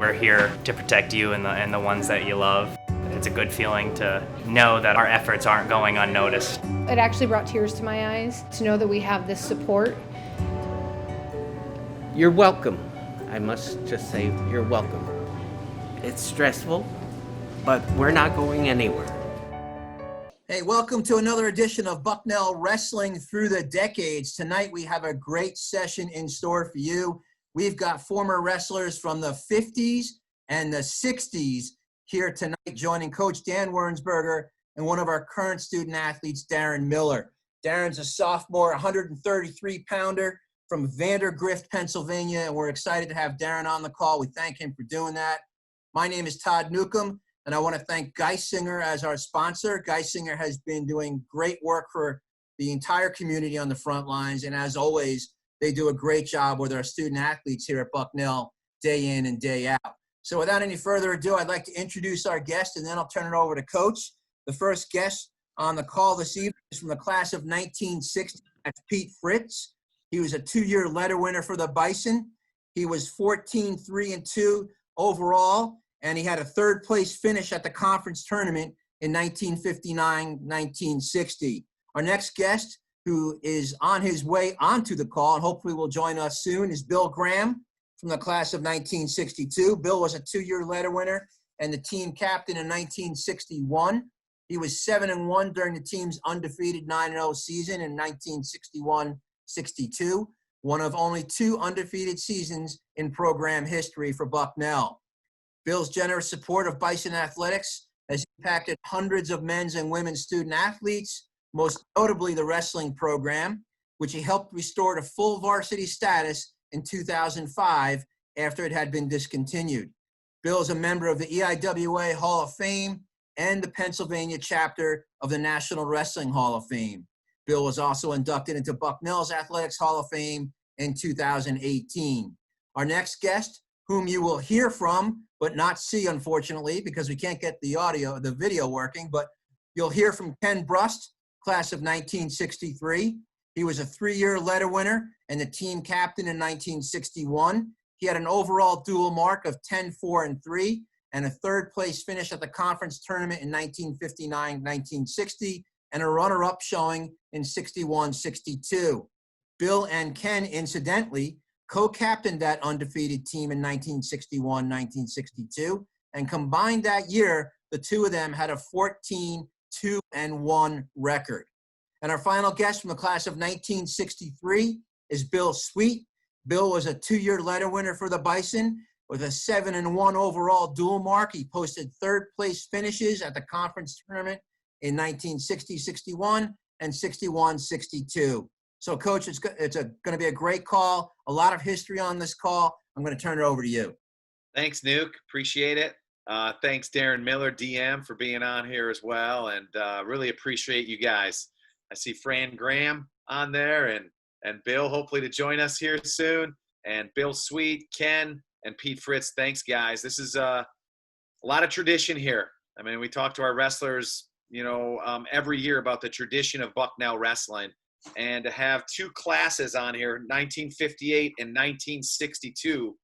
We're here to protect you and the ones that you love. It's a good feeling to know that our efforts aren't going unnoticed. It actually brought tears to my eyes to know that we have this support. You're welcome. I must just say, you're welcome. It's stressful, but we're not going anywhere. Hey, welcome to another edition of Bucknell Wrestling Through the Decades. Tonight we have a great session in store for you. We've got former wrestlers from the 50s and the 60s here tonight, joining Coach Dan Wernsberger and one of our current student athletes, Darren Miller. Darren's a sophomore, 133-pounder from Vandergrift, Pennsylvania, and we're excited to have Darren on the call. We thank him for doing that. My name is Todd Newcomb, and I want to thank Geisinger as our sponsor. Geisinger has been doing great work for the entire community on the front lines, and as always, they do a great job with our student athletes here at Bucknell day in and day out. So without any further ado, I'd like to introduce our guest, and then I'll turn it over to Coach. The first guest on the call this evening is from the class of 1960. That's Pete Fritz. He was a two-year letter winner for the Bison. He was 14-3-2 overall, and he had a third-place finish at the conference tournament in 1959-1960. Our next guest, who is on his way onto the call and hopefully will join us soon, is Bill Graham from the class of 1962. Bill was a two-year letter winner and the team captain in 1961. He was 7-1 during the team's undefeated 9-0 season in 1961-62, one of only two undefeated seasons in program history for Bucknell. Bill's generous support of Bison Athletics has impacted hundreds of men's and women's student athletes, most notably the wrestling program, which he helped restore to full varsity status in 2005 after it had been discontinued. Bill is a member of the EIWA Hall of Fame and the Pennsylvania chapter of the National Wrestling Hall of Fame. Bill was also inducted into Bucknell's Athletics Hall of Fame in 2018. Our next guest, whom you will hear from, but not see, unfortunately, because we can't get the video working, but you'll hear from Ken Brust, class of 1963. He was a three-year letter winner and the team captain in 1961. He had an overall dual mark of 10-4-3 and a third-place finish at the conference tournament in 1959-1960 and a runner-up showing in 61-62. Bill and Ken, incidentally, co-captained that undefeated team in 1961-1962, and combined that year, the two of them had a 14-2-1 record. And our final guest from the class of 1963 is Bill Sweet. Bill was a two-year letter winner for the Bison with a 7-1 overall dual mark. He posted third-place finishes at the conference tournament in 1960-61 and 61-62. So, Coach, it's going to be a great call, a lot of history on this call. I'm going to turn it over to you. Thanks, Nuke. Appreciate it. Thanks, Darren Miller, DM, for being on here as well, and really appreciate you guys. I see Fran Graham on there and Bill, hopefully to join us here soon, and Bill Sweet, Ken, and Pete Fritz. Thanks, guys. This is a lot of tradition here. I mean, we talk to our wrestlers, every year about the tradition of Bucknell wrestling. And to have two classes on here, 1958 and 1962,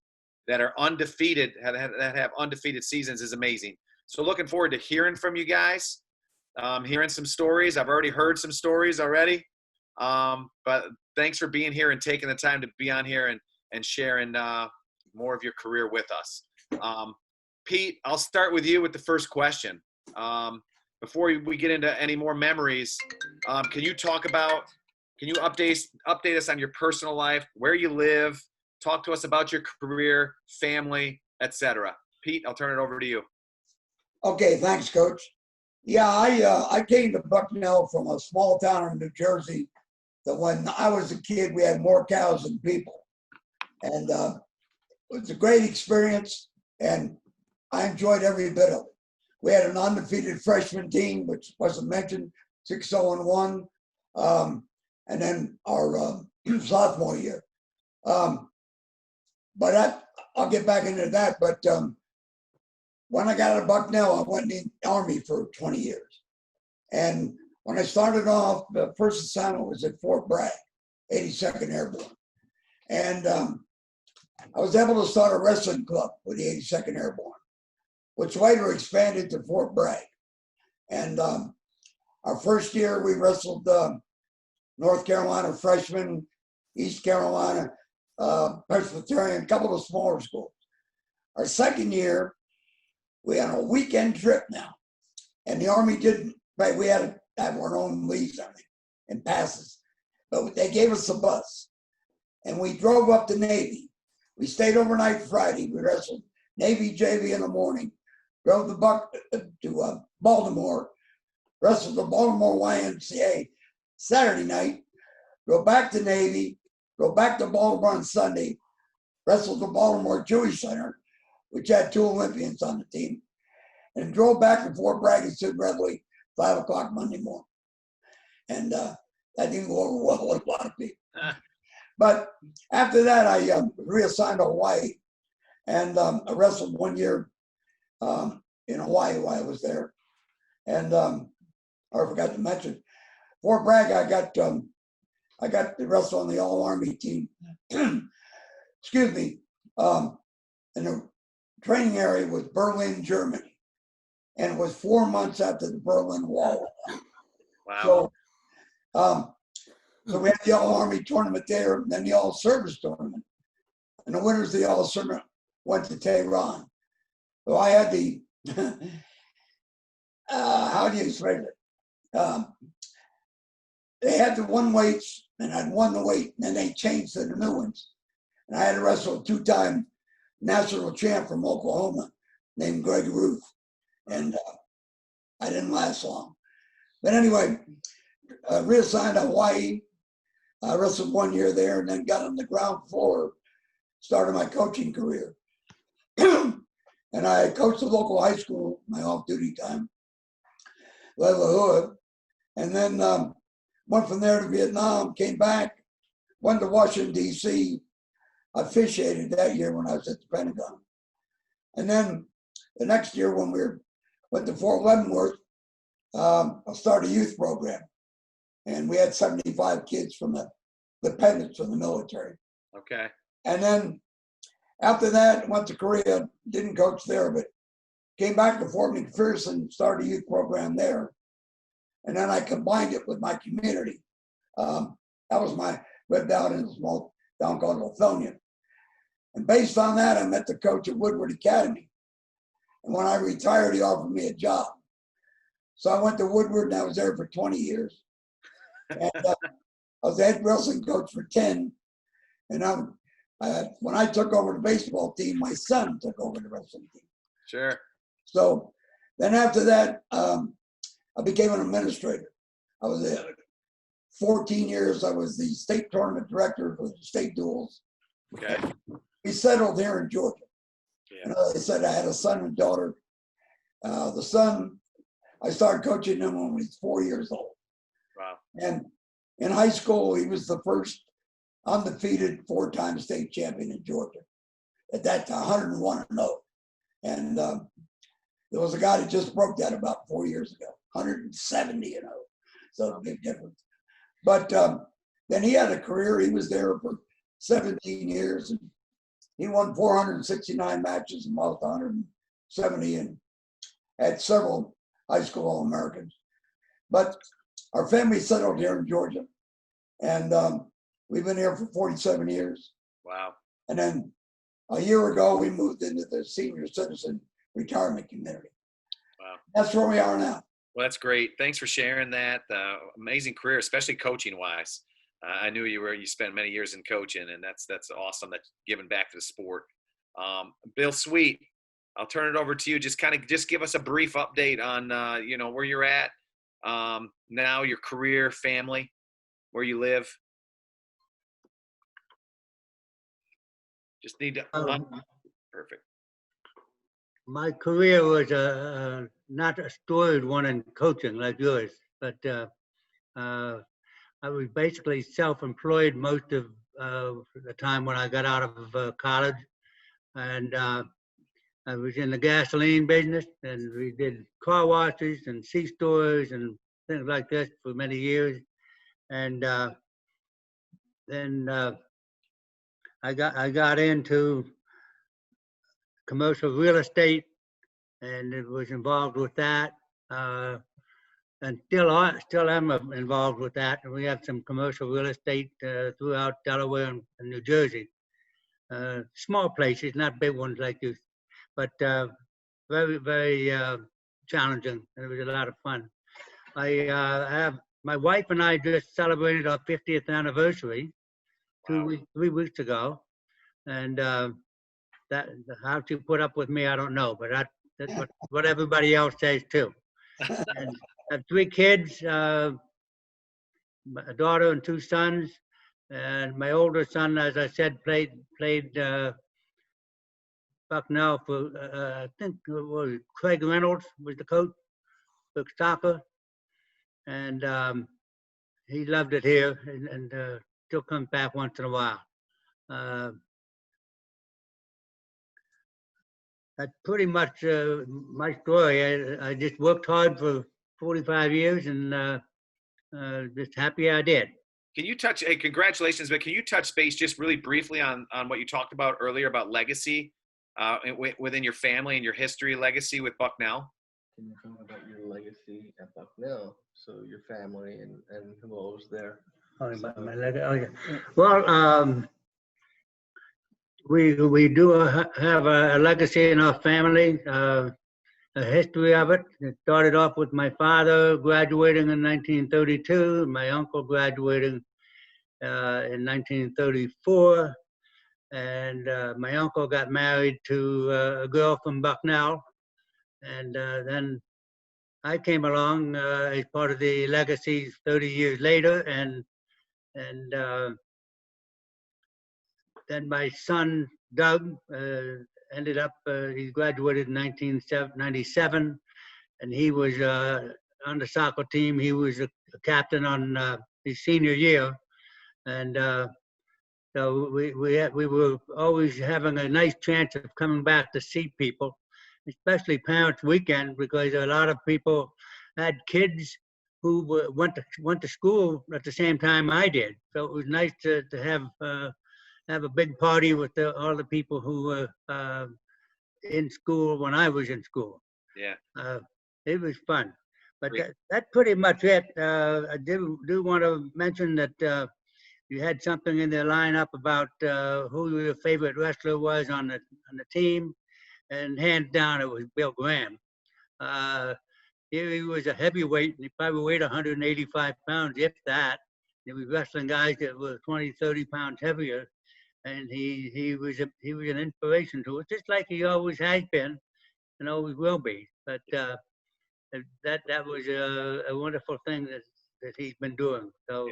that are undefeated, that have undefeated seasons is amazing. So looking forward to hearing from you guys, hearing some stories. I've already heard some stories already. But thanks for being here and taking the time to be on here and sharing more of your career with us. Pete, I'll start with you with the first question. Before we get into any more memories, can you update us on your personal life, where you live, talk to us about your career, family, etc. Pete, I'll turn it over to you. Okay, thanks, Coach. Yeah, I came to Bucknell from a small town in New Jersey that when I was a kid, we had more cows than people. And it was a great experience, and I enjoyed every bit of it. We had an undefeated freshman team, which wasn't mentioned, 6-0-1, and then our sophomore year. But I'll get back into that. But when I got out of Bucknell, I went in the Army for 20 years. And when I started off, the first assignment was at Fort Bragg, 82nd Airborne. And I was able to start a wrestling club with the 82nd Airborne, which later expanded to Fort Bragg. And our first year, we wrestled North Carolina freshmen, East Carolina Presbyterian, a couple of smaller schools. Our second year, we had a weekend trip now. And the Army didn't, right? We had to have our own leaves and passes. But they gave us a bus. And we drove up to Navy. We stayed overnight Friday. We wrestled Navy JV in the morning. Drove to Baltimore. Wrestled the Baltimore YMCA Saturday night. Go back to Navy. Go back to Baltimore on Sunday. Wrestled the Baltimore Jewish Center, which had 2 Olympians on the team. And drove back to Fort Bragg and Sid Redley 5 o'clock Monday morning. And that didn't go over well with a lot of people. But after that, I reassigned to Hawaii. And I wrestled 1 year in Hawaii while I was there. And I forgot to mention, Fort Bragg, I got to wrestle on the All-Army team. Excuse me. And the training area was Berlin, Germany. And it was 4 months after the Berlin Wall. Wow. So we had the All-Army tournament there, and then the All-Service tournament. And the winners of the All-Service went to Tehran. So I had the, how do you explain it? They had the one weights, and I'd won the weight, and then they changed to the new ones. And I had to wrestle a 2-time national champ from Oklahoma named Greg Ruth. And I didn't last long. But anyway, reassigned to Hawaii. I wrestled 1 year there and then got on the ground floor, started my coaching career. And I coached the local high school, my off-duty time, led the hood. And then went from there to Vietnam, came back, went to Washington, D.C., officiated that year when I was at the Pentagon. And then the next year when we went to Fort Leavenworth, I started a youth program. And we had 75 kids from the dependents from the military. Okay. And then after that, went to Korea, didn't coach there, but came back to Fort McPherson, started a youth program there. And then I combined it with my community. That was my, lived out in a small town called Lithonia. And based on that, I met the coach at Woodward Academy. And when I retired, he offered me a job. So I went to Woodward and I was there for 20 years. And I was the head wrestling coach for 10. And when I took over the baseball team, my son took over the wrestling team. Sure. So then after that, I became an administrator. I was there 14 years. I was the state tournament director for the state duels. Okay. We settled here in Georgia. Yeah. And as I said, I had a son and daughter. The son, I started coaching him when he was 4 years old. Wow. And in high school, he was the first undefeated 4-time state champion in Georgia. At that time, 101-0. And there was a guy that just broke that about 4 years ago, 170-0. So a big difference. But then he had a career. He was there for 17 years. And he won 469 matches and lost 170 and had several high school All-Americans. But our family settled here in Georgia. And we've been here for 47 years. Wow. And then a year ago, we moved into the senior citizen retirement community. Wow. That's where we are now. Well, that's great. Thanks for sharing that. Amazing career, especially coaching wise. I knew you spent many years in coaching, and that's awesome. That's giving back to the sport. Bill Sweet, I'll turn it over to you. Just give us a brief update on where you're at now, your career, family, where you live. Just need to. Perfect. My career was not a storied one in coaching like yours, but I was basically self-employed most of the time when I got out of college. And I was in the gasoline business, and we did car washes and C-stores and things like this for many years. And then I got into commercial real estate, and it was involved with that. And still am involved with that. And we have some commercial real estate throughout Delaware and New Jersey. Small places, not big ones like this, but very, very challenging. And it was a lot of fun. My wife and I just celebrated our 50th anniversary 3 weeks ago. And that how she put up with me, I don't know, but that's what everybody else says too. And I have 3 kids, a daughter and 2 sons. And my older son, as I said, played Bucknell for, I think it was Craig Reynolds was the coach for soccer. And he loved it here and still comes back once in a while. That's pretty much my story. I just worked hard for 45 years and just happy I did. Can you touch, hey, congratulations, but can you touch base just really briefly on what you talked about earlier about legacy within your family and your history legacy with Bucknell? Can you talk about your legacy at Bucknell? So your family and who all was there? Oh, my legacy. Oh, yeah. Well, we do have a legacy in our family, a history of it. It started off with my father graduating in 1932, my uncle graduating in 1934, and my uncle got married to a girl from Bucknell, and then I came along as part of the legacy 30 years later, and then my son Doug ended up, he graduated in 1997, and he was on the soccer team. He was a captain on his senior year, and so we were always having a nice chance of coming back to see people, especially Parents' Weekend, because a lot of people had kids who went to school at the same time I did. So it was nice to have a big party with all the people who were in school when I was in school. Yeah. It was fun. But that's pretty much it. I do want to mention that you had something in the lineup about who your favorite wrestler was on the team, and hands down it was Bill Graham. He was a heavyweight, and he probably weighed 185 pounds, if that. He was wrestling guys that were 20, 30 pounds heavier, and he was an inspiration to us, just like he always has been and always will be. But that was a wonderful thing that he's been doing. So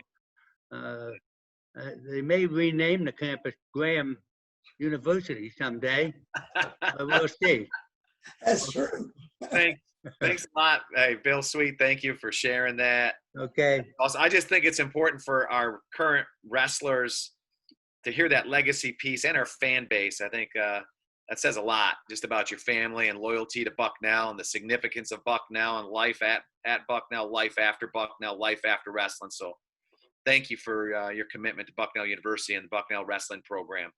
they may rename the campus Graham University someday. We'll see. That's true. Thanks a lot. Hey, Bill Sweet, thank you for sharing that. Okay. Also, I just think it's important for our current wrestlers to hear that legacy piece and our fan base. I think that says a lot just about your family and loyalty to Bucknell and the significance of Bucknell and life at Bucknell, life after Bucknell, life after wrestling. So thank you for your commitment to Bucknell University and the Bucknell Wrestling Program.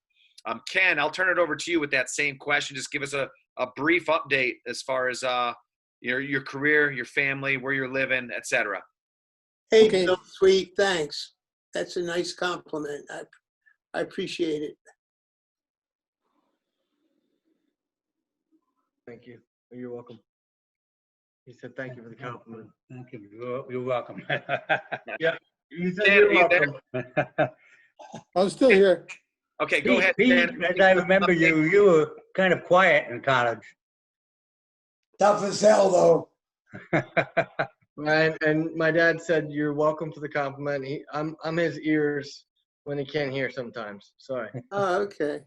Ken, I'll turn it over to you with that same question. Just give us a brief update as far as your career, your family, where you're living, etc. Hey, okay. Bill Sweet, thanks. That's a nice compliment. I appreciate it. Thank you. You're welcome. He said thank you for the compliment. Thank you. You're welcome. Yeah. You said you're welcome. I'm still here. Okay, go ahead, Dan. As I remember you were kind of quiet in college. Tough as hell, though. Right, and my dad said you're welcome for the compliment. I'm his ears when he can't hear sometimes. Sorry. Oh, okay.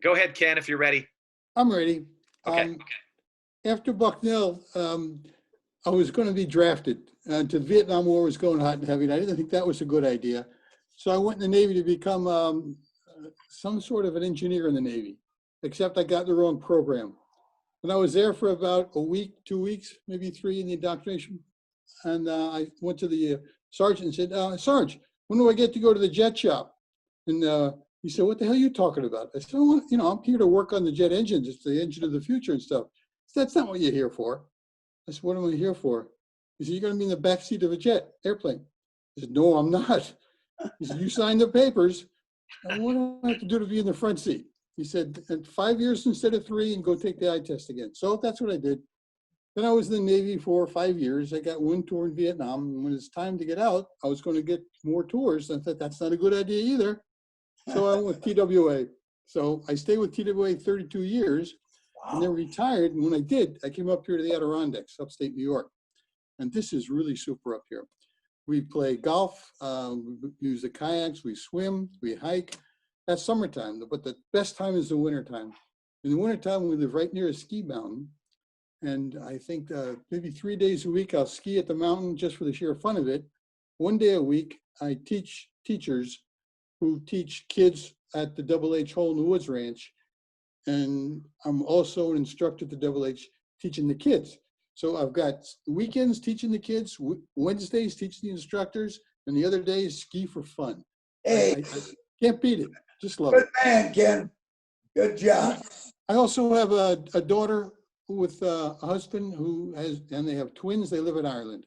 Go ahead, Ken, if you're ready. I'm ready. Okay. After Bucknell, I was going to be drafted. To the Vietnam War was going hot and heavy, and I didn't think that was a good idea. So I went in the Navy to become some sort of an engineer in the Navy, except I got the wrong program. And I was there for about a week, 2 weeks, maybe 3 in the indoctrination. And I went to the sergeant and said, Sarge, when do I get to go to the jet shop? And He said, what the hell are you talking about? I said, oh, you know, I'm here to work on the jet engines. It's the engine of the future and stuff. He said, that's not what you're here for. I said, what am I here for? He said, you're going to be in the back seat of a airplane. I said, no, I'm not. He said, you signed the papers. And what do I have to do to be in the front seat? He said, 5 years instead of 3 and go take the eye test again. So that's what I did. Then I was in the Navy for 5 years. I got 1 tour in Vietnam. And when it's time to get out, I was going to get more tours. I thought that's not a good idea either. So I went with TWA. So I stayed with TWA 32 years and then retired. And when I did, I came up here to the Adirondacks, upstate New York. And this is really super up here. We play golf, we use the kayaks, we swim, we hike. That's summertime, but the best time is the wintertime. In the wintertime, we live right near a ski mountain. And I think maybe 3 days a week, I'll ski at the mountain just for the sheer fun of it. 1 day a week, I teach teachers who teach kids at the Double H Hole in the Woods Ranch. And I'm also an instructor at the Double H teaching the kids. So I've got weekends teaching the kids, Wednesdays teaching the instructors, and the other days ski for fun. Hey, I can't beat it. Just love good it. man, Ken. Good job. I also have a daughter with a husband who has, and they have twins. They live in Ireland.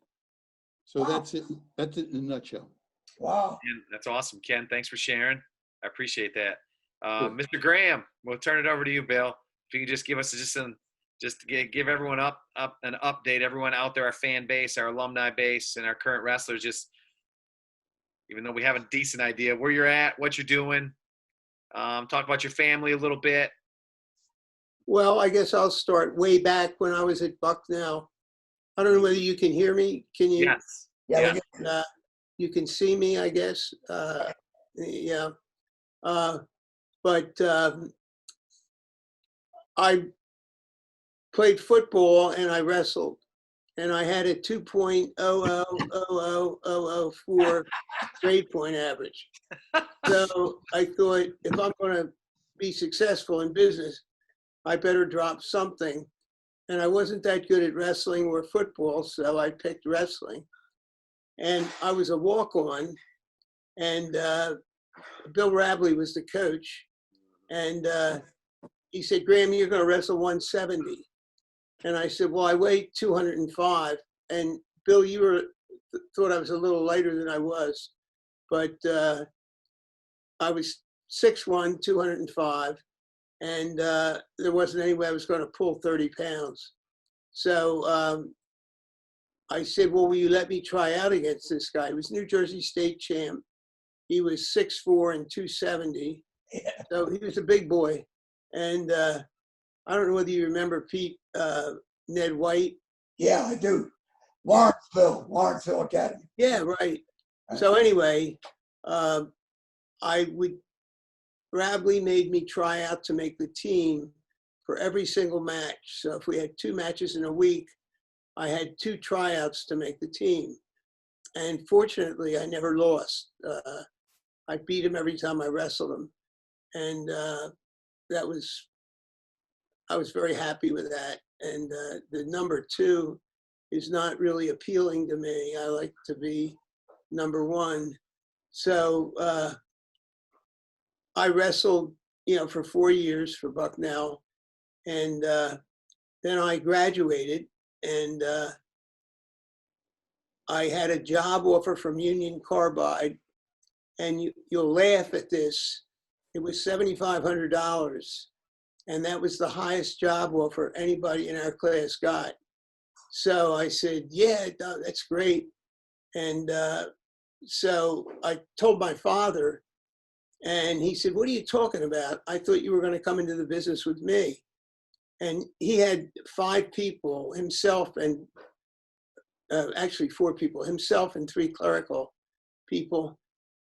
So Wow. that's it. That's it in a nutshell. Wow. Ken, that's awesome, Ken. Thanks for sharing. I appreciate that. Mr. Graham, we'll turn it over to you, Bill. If you could just give us give everyone an update, everyone out there, our fan base, our alumni base, and our current wrestlers, just even though we have a decent idea where you're at, what you're doing, talk about your family a little bit. Well, I guess I'll start way back when I was at Bucknell. I don't know whether you can hear me. Can you? Yes. Yeah. Yeah. You can see me, I guess. Yeah. But I played football and I wrestled, and I had a 2.000004 grade point average. So I thought, if I'm going to be successful in business, I better drop something. And I wasn't that good at wrestling or football, so I picked wrestling. And I was a walk-on, and Bill Rabley was the coach. And he said, Graham, you're going to wrestle 170. And I said, well, I weigh 205. And Bill, you thought I was a little lighter than I was. But I was 6'1", 205. And there wasn't any way I was going to pull 30 pounds. So I said, well, will you let me try out against this guy? He was New Jersey state champ. He was 6'4" and 270. So he was a big boy. And I don't know whether you remember Pete, Ned White. Yeah, I do. Lawrenceville Academy. Yeah, right. So anyway, Rabley made me try out to make the team for every single match. So if we had 2 matches in a week, I had 2 tryouts to make the team. And fortunately, I never lost. I beat him every time I wrestled him. And I was very happy with that. And the number 2 is not really appealing to me. I like to be number 1. So I wrestled, for 4 years for Bucknell. And then I graduated, and I had a job offer from Union Carbide. And you'll laugh at this. It was $7,500. And that was the highest job offer anybody in our class got. So I said, yeah, that's great. And so I told my father, and he said, what are you talking about? I thought you were going to come into the business with me. And he had 5 people, himself and actually 4 people, himself and 3 clerical people.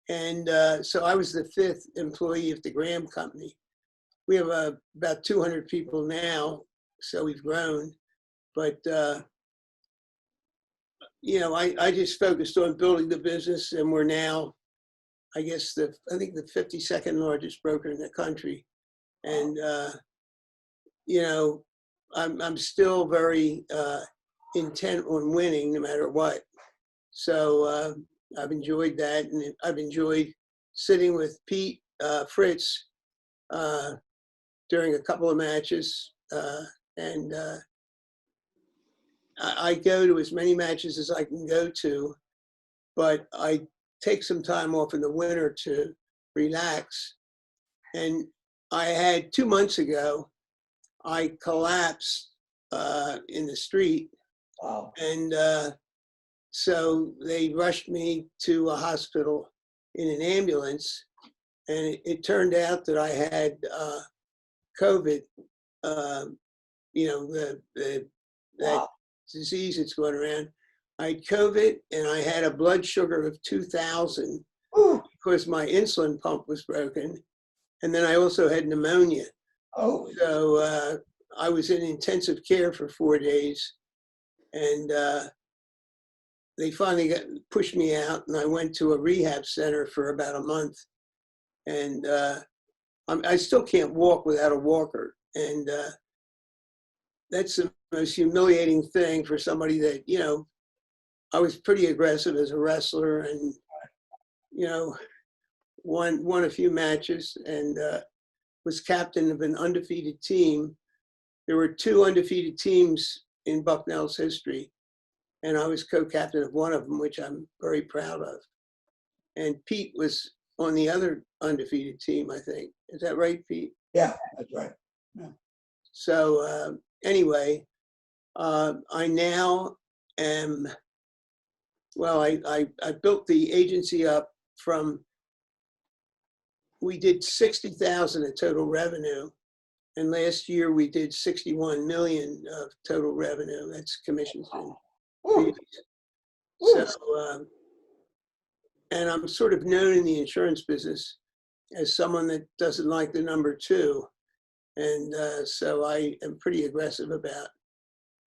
And so I was the 5th employee of the Graham Company. We have about 200 people now, so we've grown. But, I just focused on building the business, and we're now, I think the 52nd largest broker in the country. And, I'm still very intent on winning no matter what. So I've enjoyed that, and I've enjoyed sitting with Pete Fritz during a couple of matches, and I go to as many matches as I can go to, but I take some time off in the winter to relax. And I had 2 months ago, I collapsed in the street. Wow. And so they rushed me to a hospital in an ambulance. And it turned out that I had COVID, that Wow. disease that's going around. I had COVID and I had a blood sugar of 2,000 Ooh. because my insulin pump was broken. And then I also had pneumonia. Oh, So I was in intensive care for 4 days. And they finally pushed me out, and I went to a rehab center for about a month. And I still can't walk without a walker. And that's the most humiliating thing for somebody that, I was pretty aggressive as a wrestler and, won a few matches and was captain of an undefeated team. There were 2 undefeated teams in Bucknell's history, and I was co-captain of one of them, which I'm very proud of. And Pete was on the other undefeated team, I think. Is that right, Pete? yeah, that's right. So anyway, I now am, well, I built the agency up from, we did 60,000 of total revenue. And last year we did 61 million of total revenue. That's commissions and fees. So, and I'm sort of known in the insurance business as someone that doesn't like the number 2. And so I am pretty aggressive about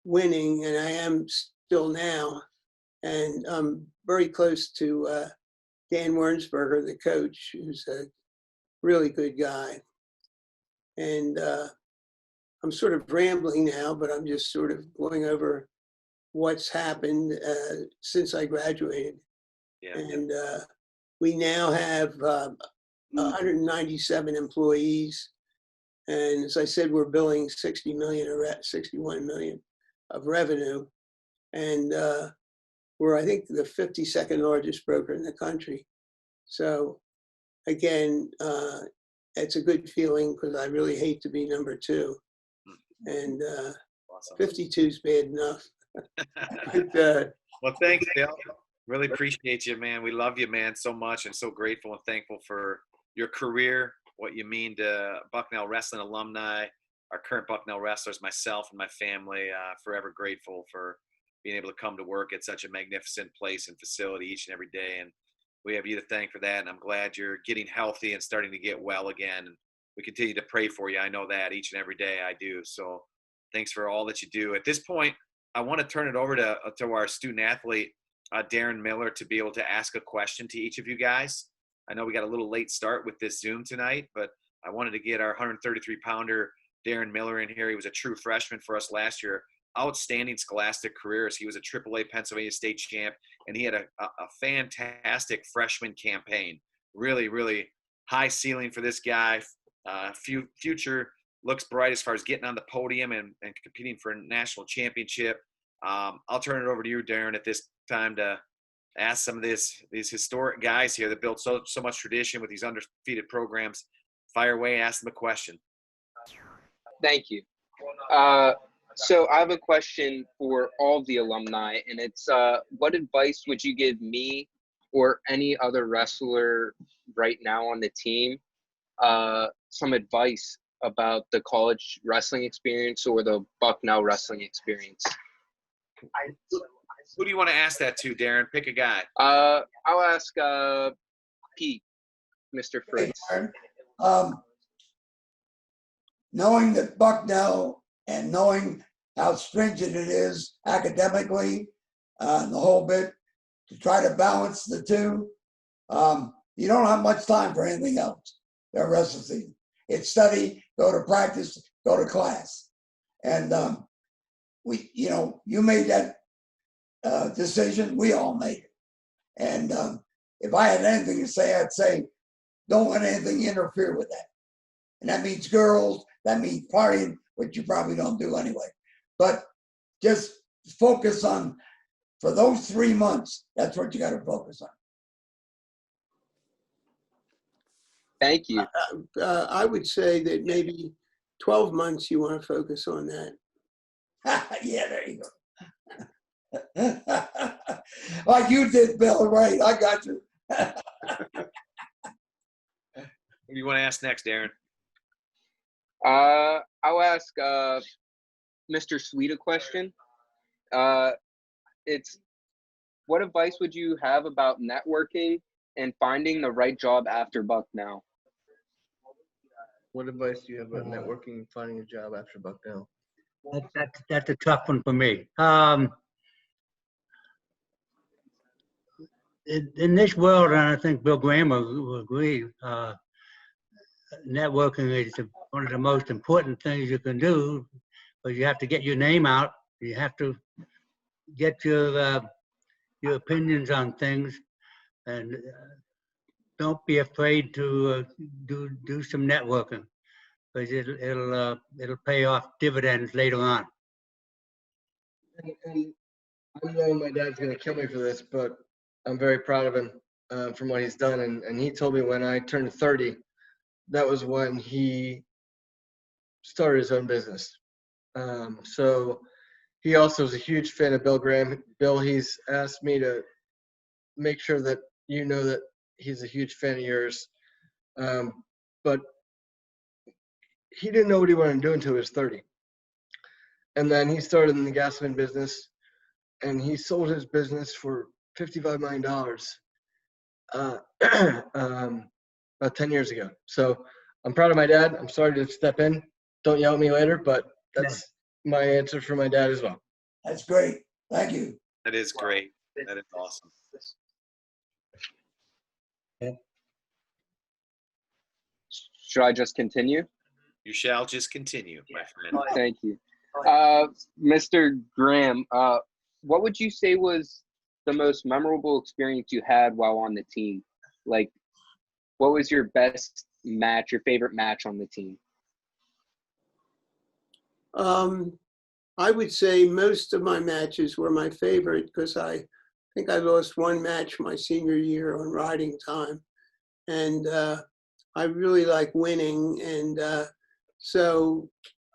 winning, and I am still now. And I'm very close to Dan Wernsberger, the coach, who's a really good guy. And I'm sort of rambling now, but I'm just sort of going over what's happened since I graduated. Yeah. And we now have 197 employees. And as I said, we're billing 60 million or 61 million of revenue. And we're, I think, the 52nd largest broker in the country. So again, it's a good feeling because I really hate to be number 2. And Awesome. 52 is bad enough. But, Well, thanks, Bill. Really appreciate you, man. We love you, man, so much, and so grateful and thankful for your career, what you mean to Bucknell Wrestling alumni, our current Bucknell wrestlers, myself and my family. Forever grateful for being able to come to work at such a magnificent place and facility each and every day. And we have you to thank for that. And I'm glad you're getting healthy and starting to get well again. And we continue to pray for you. I know that each and every day I do. So thanks for all that you do. At this point, I want to turn it over to our student athlete, Darren Miller, to be able to ask a question to each of you guys. I know we got a little late start with this Zoom tonight, but I wanted to get our 133-pounder Darren Miller in here. He was a true freshman for us last year. Outstanding scholastic careers. He was a AAA Pennsylvania state champ, and he had a fantastic freshman campaign. Really, really high ceiling for this guy. Future looks bright as far as getting on the podium and competing for a national championship. I'll turn it over to you, Darren, at this time to ask some of these historic guys here that built so much tradition with these undefeated programs. Fire away, ask them a question. Thank you. So I have a question for all the alumni, and it's what advice would you give me or any other wrestler right now on the team? Some advice about the college wrestling experience or the Bucknell wrestling experience. Who do you want to ask that to, Darren? Pick a guy. I'll ask Pete, Mr. Fritz. Knowing that Bucknell and knowing how stringent it is academically and the whole bit, to try to balance the two, you don't have much time for anything else the rest of the season. It's study, go to practice, go to class. And you made that decision, we all made it. And if I had anything to say, I'd say don't let anything interfere with that. And that means girls, that means partying, which you probably don't do anyway. But just focus on, for those 3 months, that's what you got to focus on. Thank you. I would say that maybe 12 months you want to focus on that. Yeah, there you go. Like you did, Bill, right? I got you. What do you want to ask next, Darren? I'll ask Mr. Sweet a question. It's, what advice would you have about networking and finding the right job after Bucknell? What advice do you have about networking and finding a job after Bucknell? That's a tough one for me. In this world, and I think Bill Graham will agree, networking is one of the most important things you can do, but you have to get your name out. You have to get your opinions on things, and don't be afraid to do some networking, because it'll pay off dividends later on. And I know my dad's going to kill me for this, but I'm very proud of him from what he's done. And he told me when I turned 30, that was when he started his own business. So he also is a huge fan of Bill Graham. Bill, he's asked me to make sure that you know that he's a huge fan of yours. But he didn't know what he wanted to do until he was 30. And then he started in the gasoline business, and he sold his business for $55 million about 10 years ago. So I'm proud of my dad. I'm sorry to step in. Don't yell at me later, but that's my answer for my dad as well. That's great. Thank you. That is great. That is awesome. Should I just continue? You shall just continue, my friend. Thank you. Mr. Graham, what would you say was the most memorable experience you had while on the team? Like, what was your best match, your favorite match on the team? I would say most of my matches were my favorite, because I think I lost one match my senior year on riding time. And I really like winning. And so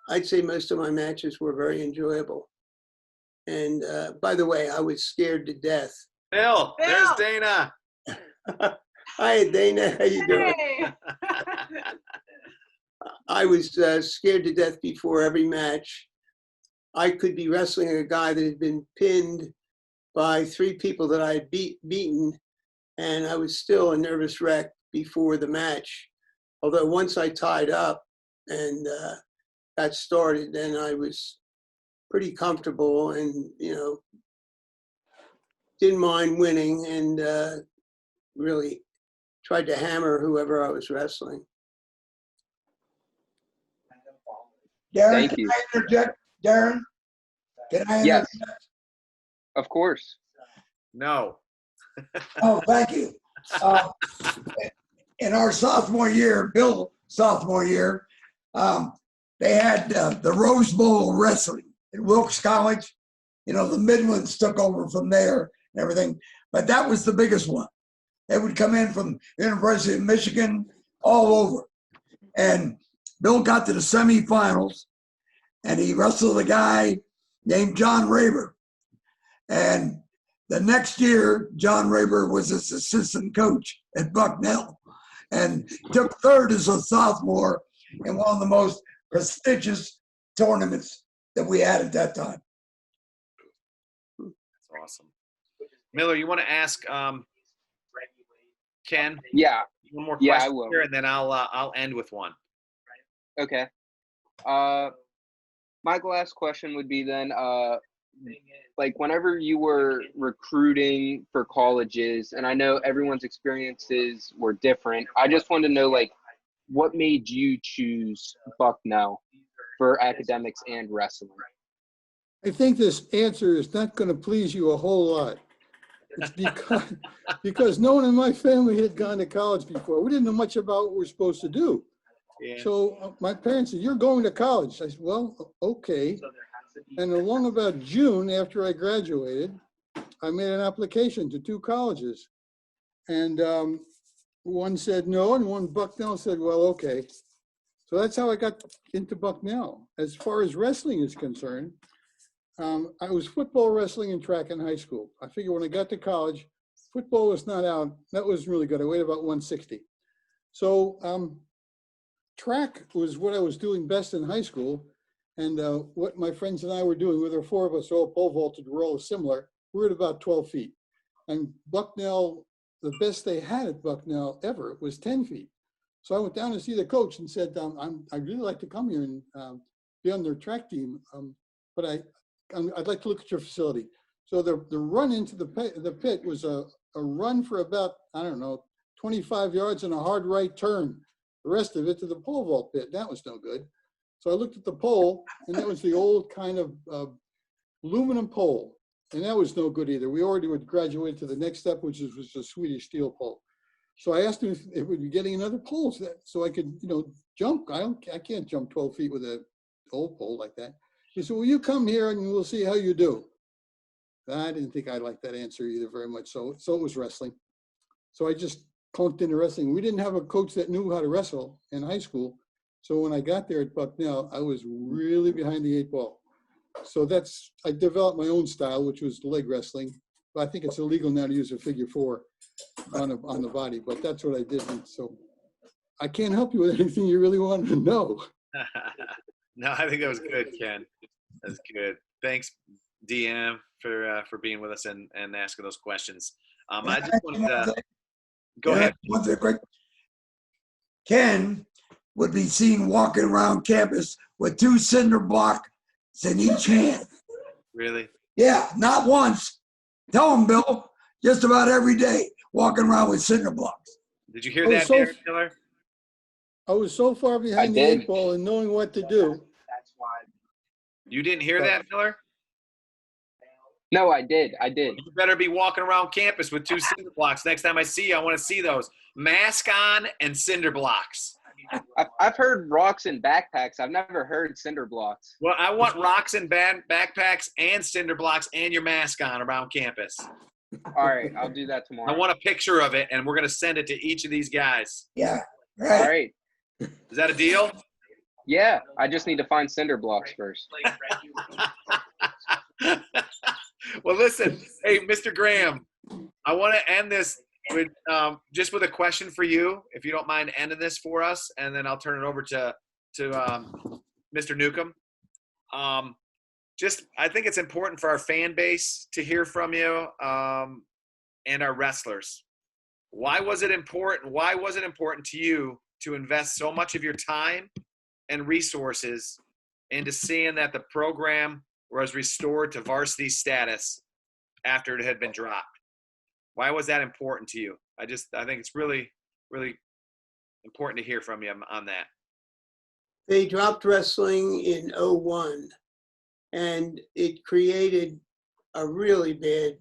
I'd say most of my matches were very enjoyable. And by the way, I was scared to death. Bill, there's Dana. Hi, Dana. How you doing? Hey. I was scared to death before every match. I could be wrestling a guy that had been pinned by 3 people that I had beaten, and I was still a nervous wreck before the match. Although once I tied up and got started, then I was pretty comfortable and, didn't mind winning, and really tried to hammer whoever I was wrestling. Darren, Thank you. can I interject? Darren, can I interject? Yes, of course. No. Oh, thank you. In our sophomore year, Bill's sophomore year, they had the Rose Bowl wrestling at Wilkes College. The Midlands took over from there and everything, but that was the biggest one. They would come in from University of Michigan, all over. And Bill got to the semifinals, and he wrestled a guy named John Raber. And the next year, John Raber was his assistant coach at Bucknell, and took third as a sophomore in one of the most prestigious tournaments that we had at that time. That's awesome. Miller, you want to ask Ken? Yeah. One more Yeah, question I will. here, and then I'll end with one. Okay. My last question would be then, like, whenever you were recruiting for colleges, and I know everyone's experiences were different, I just wanted to know, like, what made you choose Bucknell for academics and wrestling? I think this answer is not going to please you a whole lot. It's because no one in my family had gone to college before. We didn't know much about what we're supposed to do. Yeah. So my parents said, "You're going to college." I said, "Well, okay." And along about June, after I graduated, I made an application to 2 colleges. And one said no, and one, Bucknell, said, "Well, okay." So that's how I got into Bucknell. As far as wrestling is concerned, I was football, wrestling, and track in high school. I figured when I got to college, football was not out. That was really good. I weighed about 160. So track was what I was doing best in high school. And what my friends and I were doing, with our 4 of us all pole vaulted, we're all similar. We're at about 12 feet. And Bucknell, the best they had at Bucknell ever was 10 feet. So I went down to see the coach and said, I'd really like to come here and be on their track team, but I'd like to look at your facility. So the run into the pit was a run for about, I don't know, 25 yards and a hard right turn. The rest of it to the pole vault pit. That was no good. So I looked at the pole, and that was the old kind of aluminum pole. And that was no good either. We already would graduate to the next step, which was the Swedish steel pole. So I asked him if it would be getting another pole so I could, jump. I can't jump 12 feet with an old pole like that. He said, "Well, you come here and we'll see how you do." I didn't think I liked that answer either very much. So it was wrestling. So I just clunked into wrestling. We didn't have a coach that knew how to wrestle in high school. So when I got there at Bucknell, I was really behind the 8 ball. So I developed my own style, which was leg wrestling. But I think it's illegal now to use a figure 4 on the body, but that's what I did. And so I can't help you with anything you really wanted to know. No, I think that was good, Ken. That's good. Thanks, DM, for being with us and asking those questions. I just wanted to go ahead. One thing quick. Ken would be seen walking around campus with 2 cinder blocks in each hand. Really? Yeah, not once. Tell him, Bill. Just about every day, walking around with cinder blocks. Did you hear that, Darren Miller? I was so far behind the 8 ball and knowing what to do. You didn't hear that, Miller? No, I did. You better be walking around campus with 2 cinder blocks. Next time I see you, I want to see those. Mask on and cinder blocks. I've heard rocks and backpacks. I've never heard cinder blocks. Well, I want rocks and backpacks and cinder blocks and your mask on around campus. All right, I'll do that tomorrow. I want a picture of it, and we're going to send it to each of these guys. Yeah, right. All right. Is that a deal? Yeah, I just need to find cinder blocks first. Well, listen, hey, Mr. Graham, I want to end this with just with a question for you, if you don't mind ending this for us, and then I'll turn it over to Mr. Newcomb. I think it's important for our fan base to hear from you and our wrestlers. Why was it important? Why was it important to you to invest so much of your time and resources into seeing that the program was restored to varsity status after it had been dropped? Why was that important to you? I think it's really, really important to hear from you on that. They dropped wrestling in 2001, and it created a really bad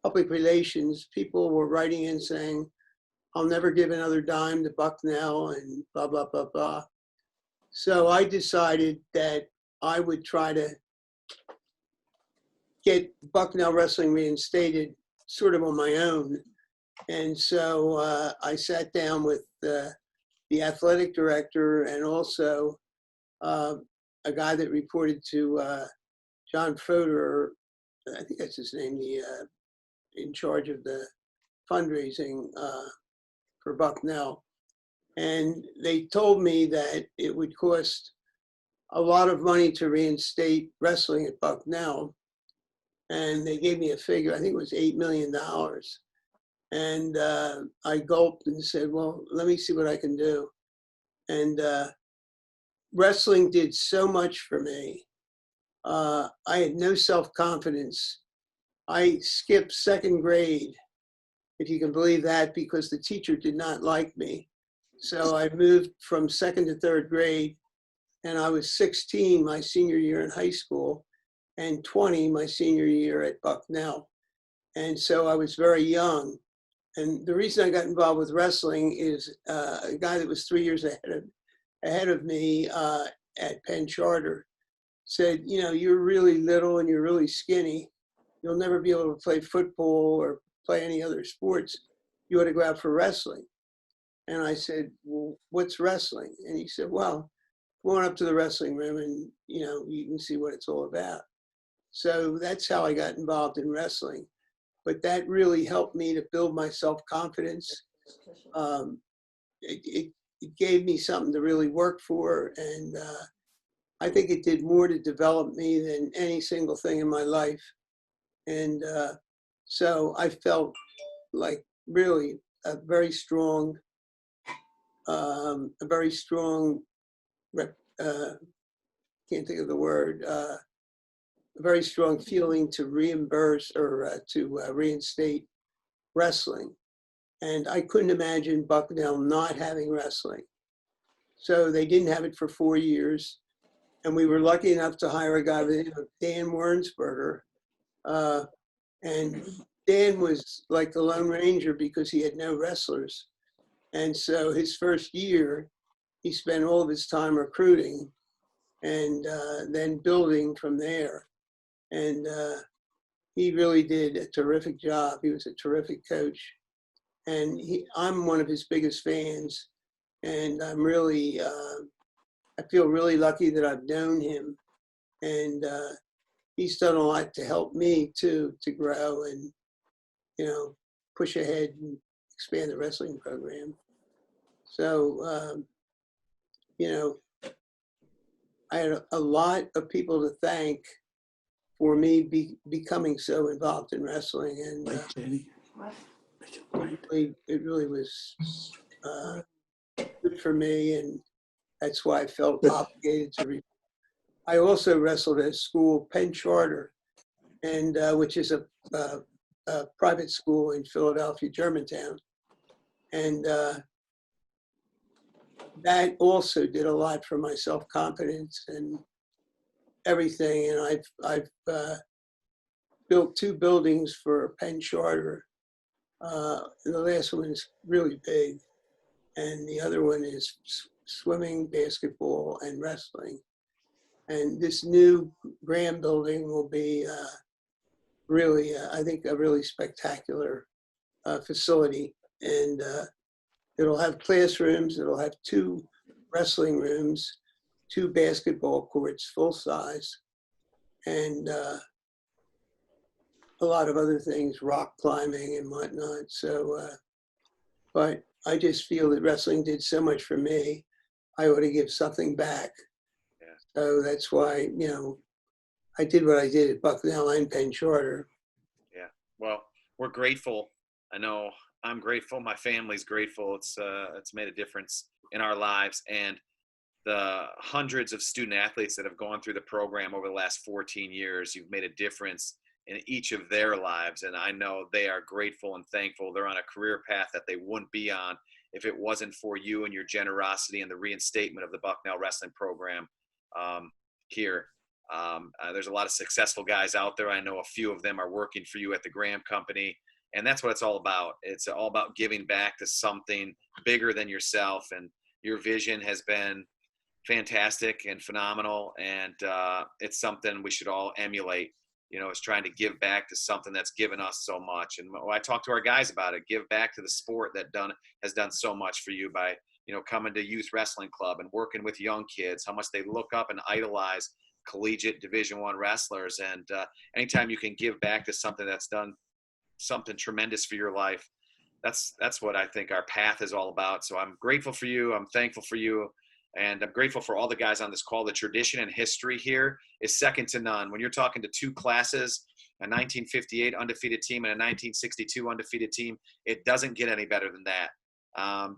public relations. People were writing in saying, "I'll never give another dime to Bucknell," and blah, blah, blah, blah. So I decided that I would try to get Bucknell wrestling reinstated sort of on my own. And so I sat down with the athletic director and also a guy that reported to John Froder, I think that's his name, in charge of the fundraising for Bucknell. And they told me that it would cost a lot of money to reinstate wrestling at Bucknell. And they gave me a figure, I think it was $8 million. And I gulped and said, well, let me see what I can do. And wrestling did so much for me. I had no self-confidence. I skipped 2nd grade, if you can believe that, because the teacher did not like me. So I moved from 2nd to 3rd grade, and I was 16 my senior year in high school and 20 my senior year at Bucknell. And so I was very young. And the reason I got involved with wrestling is a guy that was 3 years ahead of me at Penn Charter said, you know, you're really little and you're really skinny. You'll never be able to play football or play any other sports. You ought to go out for wrestling. And I said, well, what's wrestling? And he said, well, go on up to the wrestling room and, you know, you can see what it's all about. So that's how I got involved in wrestling. But that really helped me to build my self-confidence. It gave me something to really work for. And I think it did more to develop me than any single thing in my life. And so I felt like really a very strong, can't think of the word, a very strong feeling to reimburse or to reinstate wrestling. And I couldn't imagine Bucknell not having wrestling. So they didn't have it for 4 years. And we were lucky enough to hire a guy by the name of Dan Wernsberger. And Dan was like the Lone Ranger because he had no wrestlers. And so his first year, he spent all of his time recruiting and then building from there. And he really did a terrific job. He was a terrific coach. And I'm one of his biggest fans. And I'm really, I feel really lucky that I've known him. And he's done a lot to help me too, to grow and, you know, push ahead and expand the wrestling program. So, you know, I had a lot of people to thank for me becoming so involved in wrestling. And it really was good for me. And that's why I felt obligated to I also wrestled at a school, Penn Charter, and which is a private school in Philadelphia, Germantown. And that also did a lot for my self-confidence and everything. And I've built 2 buildings for Penn Charter. The last one is really big. And the other one is swimming, basketball, and wrestling. And this new Graham building will be really, I think, a really spectacular facility. And it'll have classrooms, it'll have 2 wrestling rooms, 2 basketball courts, full size, and a lot of other things, rock climbing and whatnot. So, but I just feel that wrestling did so much for me, I ought to give something back. So that's why, you know, I did what I did at Bucknell and Penn Charter. Yeah, well, we're grateful. I know I'm grateful. My family's grateful. It's made a difference in our lives. And the hundreds of student athletes that have gone through the program over the last 14 years, you've made a difference in each of their lives. And I know they are grateful and thankful. They're on a career path that they wouldn't be on if it wasn't for you and your generosity and the reinstatement of the Bucknell wrestling program. Here. There's a lot of successful guys out there. I know a few of them are working for you at the Graham Company, and that's what it's all about. It's all about giving back to something bigger than yourself, and your vision has been fantastic and phenomenal, and it's something we should all emulate. You know, is trying to give back to something that's given us so much. And I talk to our guys about it. Give back to the sport that has done so much for you by, you know, coming to youth wrestling club and working with young kids, how much they look up and idolize collegiate Division I wrestlers. And anytime you can give back to something that's done something tremendous for your life, that's what I think our path is all about. So I'm grateful for you. I'm thankful for you. And I'm grateful for all the guys on this call. The tradition and history here is second to none. When you're talking to 2 classes, a 1958 undefeated team and a 1962 undefeated team, it doesn't get any better than that.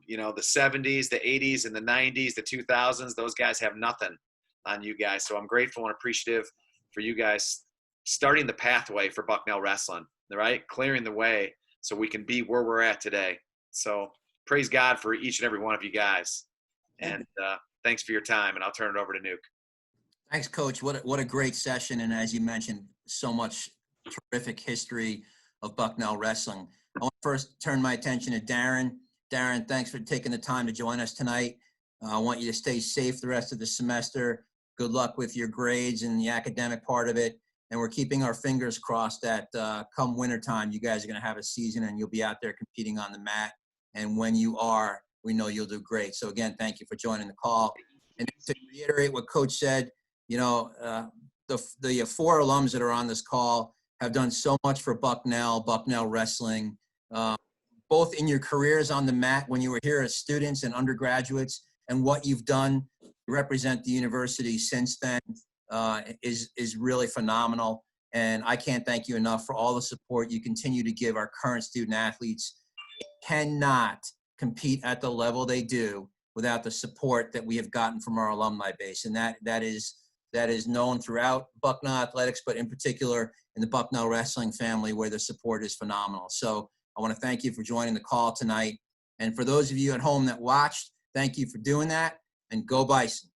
You know, the 70s, the 80s, and the 90s, the 2000s, those guys have nothing on you guys. So I'm grateful and appreciative for you guys starting the pathway for Bucknell wrestling, right? Clearing the way so we can be where we're at today. So praise God for each and every one of you guys. And thanks for your time. And I'll turn it over to Nuke. Thanks, Coach. What a great session. And as you mentioned, so much terrific history of Bucknell Wrestling. I want to first turn my attention to Darren. Darren, thanks for taking the time to join us tonight. I want you to stay safe the rest of the semester. Good luck with your grades and the academic part of it. And we're keeping our fingers crossed that come wintertime, you guys are going to have a season and you'll be out there competing on the mat. And when you are, we know you'll do great. So again, thank you for joining the call. And to reiterate what Coach said, you know, the 4 alums that are on this call have done so much for Bucknell Wrestling, both in your careers on the mat when you were here as students and undergraduates, and what you've done to represent the university since then is really phenomenal. And I can't thank you enough for all the support you continue to give our current student athletes. Cannot compete at the level they do without the support that we have gotten from our alumni base. And that is known throughout Bucknell athletics, but in particular in the Bucknell Wrestling family, where the support is phenomenal. So I want to thank you for joining the call tonight. And for those of you at home that watched, thank you for doing that, and go Bison.